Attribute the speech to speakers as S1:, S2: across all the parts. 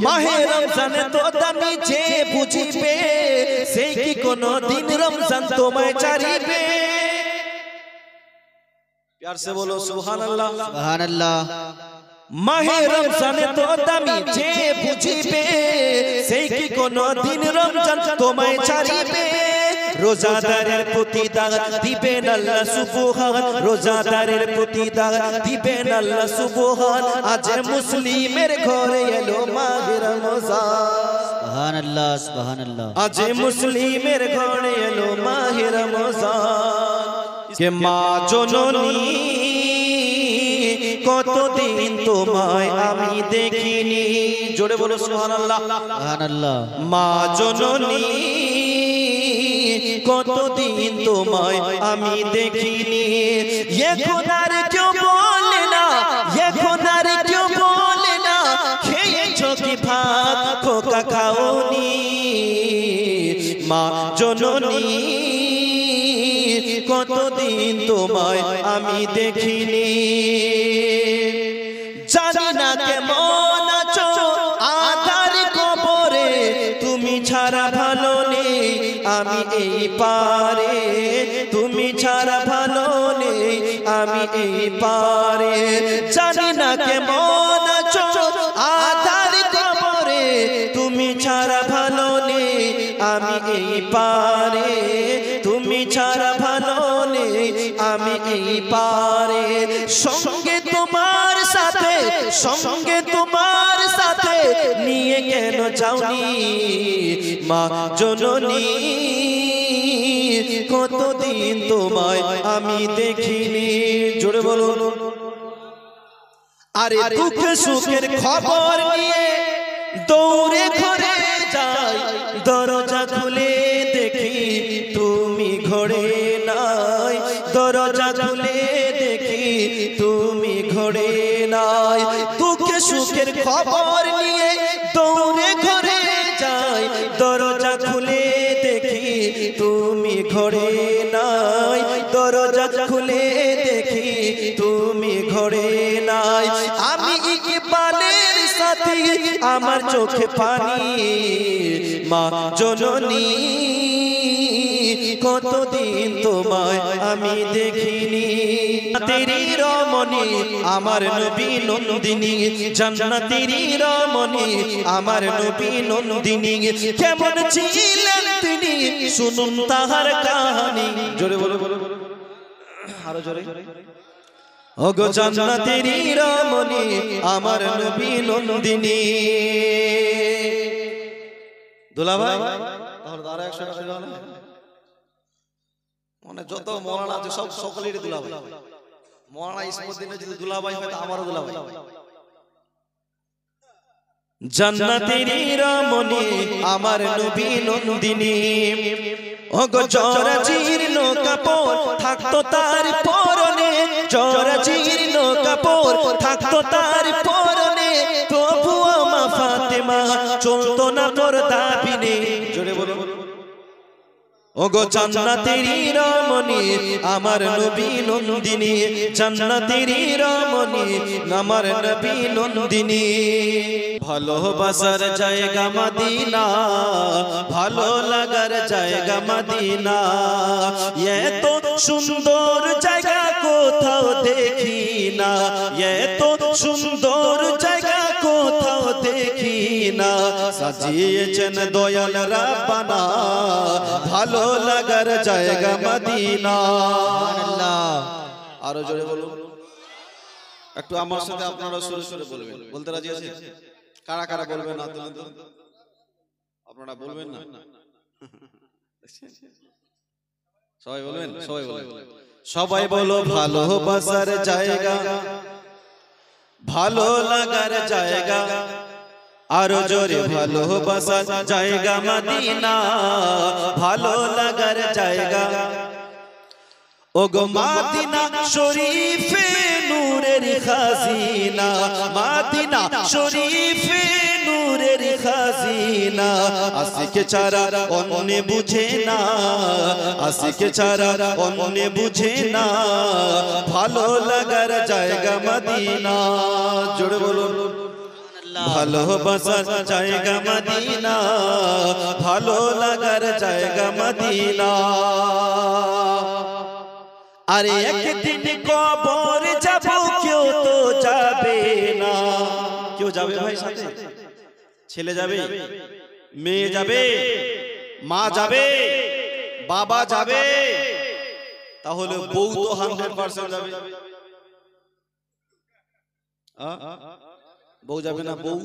S1: মাহে রমজানে তো দামি যে বুঝিবে সেই কি কোন দিন রমজান তোমায় ছাড়িবে प्यार से बोलो सुभान अल्लाह सुभान अल्लाह माहे रमजाने तो दामी जे बुझिबे সেই কি কোন দিন রমজান তোমায় ছাড়িবে রোজাদারের প্রতি দাগ দিবেন আল্লাহ সুবহান রোজাদারের প্রতি দাগ দিবেন আল্লাহ সুবহান আজ মুসলিমের ঘরে এলো মাহে রমজান সুবহানাল্লাহ সুবহানাল্লাহ আজ মুসলিমের ঘরে এলো মাহে রমজান কে মা জননী কতদিন তোমায় আমি দেখিনি জোরে বলো সুবহানাল্লাহ সুবহানাল্লাহ মা জননী কতদিন তোমায় আমি দেখিনি এখন আর কেউ বলে না এখন আর কেউ বলে না খেয়েছো কি ভাত খোকা খাওনি মা জননী কতদিন তোমায় আমি দেখিনি জানি না কেমন আছো আধার কবরে তুমি ছাড়া ভালো নেই আমি এই পারে তুমি ছাড়া ভালো নেই আমি এই পারে জানি না কেমন আছো আধার কবরে তুমি ছাড়া ভালো নেই আমি এই পারে তুমি ছাড়া ভালো নেই আমি এই পারে সঙ্গে তোমার সাথে নিয়ে কেন যাওনি মা জননী কতদিন তোমায় আমি দেখিনি জোরে বলুন আরে দুঃখ সুখের খবর নিয়ে দৌড়ে ঘরে যাই দরজা খুলে দেখি তুমি ঘরে নাই দরজা খুলে দেখি তুমি ঘরে নাই দুঃখ সুখের খবর নিয়ে দৌড়ে ঘরে যাই দরজা খুলে দেখি তুমি ঘরে নাই দরজা খুলে দেখি তুমি ঘরে নাই আমি ইকবালের সাথী আমার চোখে পানি মা জননী কতদিন তোমায় আমি দেখিনি তেরি রমণী আমার নবী নন্দিনী জান্নাতেরি রমণী আমার নবী নন্দিনী কেমন ছিলেন তিনি শুনুন তাহার কাহিনী জোরে বলো আরো জোরে ওগো জান্নাতেরি রমণী আমার নবী নন্দিনী দুলাভাই তাহলে আরো 100 টাকা দিও না মানে যত মওলানা আছে সব সকলেরই দুলাভাই মওলানা ইসমউদ্দিনের যদি দুলাভাই হয় তা আমারও দুলাভাই জান্নাতেরি রমণী আমার নবী নন্দিনী ওগো জরা জীর্ণ কাপড় থাকতো তার পরনে জরা জীর্ণ কাপড় থাকতো তার পরনে তবু মা ফাতেমা চলতো না পর্দা বিনে জোরে বলো ওগো জান্নাতেরি রমণী আমার নবী নন্দিনী জান্নাতেরি রমণী আমার নবী নন্দিনী ভালোবাসার জায়গা মদিনা ভালো লাগার জায়গা মদিনা এত সুন্দর জায়গা কোথাও দেখি না এত সুন্দর জায়গা কোথাও দেখি না সাজিয়েছেন দয়াল রাব্বানা ভালো লাগার জায়গা মদিনা আল্লাহ আরো জোরে বলুন একটু আমার সাথে আপনারা সুরে সুরে বলবেন বলতে রাজি আছেন কারা কারা বলবেন না তুলেন তো আপনারা বলবেন না সবাই বলবেন সবাই বলো ভালোবাসার জায়গা ভালো লাগার জায়গা আরো জোরে ভালোবাসার জায়গা মদিনা ভালো লাগার জায়গা ওগো মদিনা শরীফে নূরের খাজিনা মদিনা শরীফে নূরের খাজিনা আশিকে ছাড়া অন্য বুঝে না আশিকে ছাড়া অন্য বুঝে না ভালো লাগার জায়গা মদিনা জোরে বলুন ভালোবাসার জায়গা মদিনা, ভালো লাগার জায়গা মদিনা। আরে একদিন কবর যাব, কেউ তো যাবে না। কেউ যাবে ভাই সাথে? ছেলে যাবে, মেয়ে যাবে, মা যাবে, বাবা যাবে, তাহলে বউ তো 100% যাবে। বউ যাবে না? বউ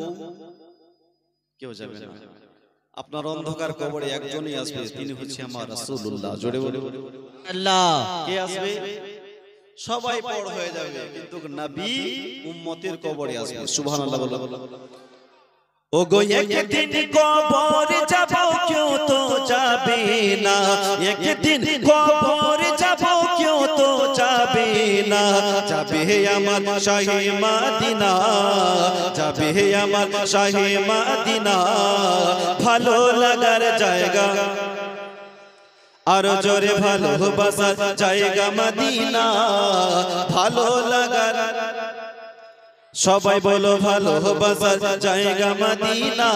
S1: কেউ যাবে না। আপনার অন্ধকার কবরে একজনই আসবে, তিনি হচ্ছে আমার রাসূলুল্লাহ। জোরে বলে আল্লাহ। কে আসবে? সবাই পর হয়ে যাবে, কিন্তু নবী উম্মতের কবরে আসবে। সুবহানাল্লাহ বলো। ও গো একদিন কবর যাব, কেউ তো যাবে না। একদিন কবর যাব, কেউ তো যাবে না। যাবে আমার শাহে মদিনা, যাবে আমার শাহে মদিনা, ভালো লাগার জায়গা আর জোরে ভালোবাসার জায়গা মদিনা, ভালো লাগার। সবাই বলো ভালোবাসার জায়গা মদিনা,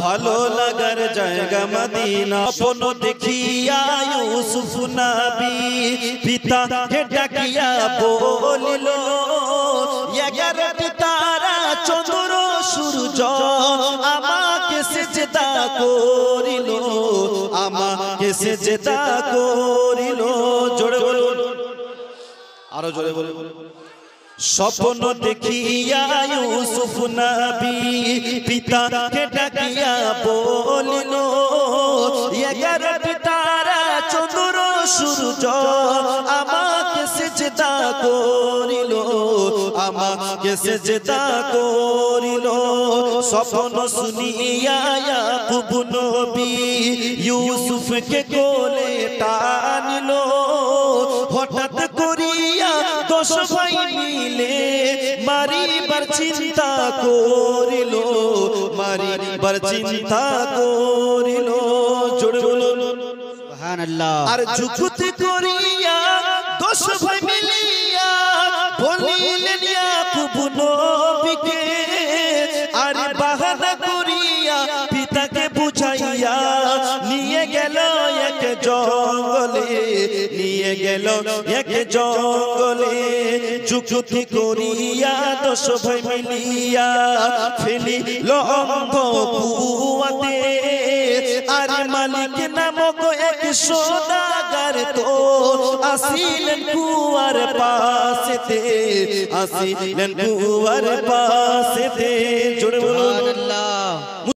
S1: ভালো লাগার জায়গা মদিনা। স্বপ্ন দেখিয়া ইউসুফ নবী পিতাকে ডাকিয়া বলিল, 11টি তারা চন্দ্র সূর্য আমাকে সিজদা করিল, আমাকে সিজদা করিল। জোরে বলুন, আরো জোরে বলুন। স্বপ্ন দেখিয়া ইউসুফ নবী পিতাকে ডাকিয়া বলিল, 11টি তারা চন্দ্র সূর্য আমাকে সিজদা করিল, আমাকে সিজদা করিল। স্বপ্ন শুনিয়া ইয়াকুব নবী ইউসুফকে কোলে টানিল, হঠাৎ করিয়া 10 ভাই মিলে মারিবার চিন্তা করিল, মারিবার চিন্তা করিল। জোরে বলুন সুবহানাল্লাহ। আর যুক্তি করিয়া 10 ভাই মিলিয়া বলিলেন ইয়াকুব নবীকে, আর বাহানা করিয়া পিতাকে বুঝাইয়া নিয়ে গেল এক জঙ্গলে, নিয়ে গেল এক জঙ্গলে। যুক্তি করিয়া 10 ভাই মিলিয়া ফেলিল অন্ধ কুয়াতে, আর মালিক নামক এক সওদাগর তো আসিলেন কুয়ার পাশেতে, আসিলেন কুয়ার পাশেতে। জোরে বলুন আল্লাহ।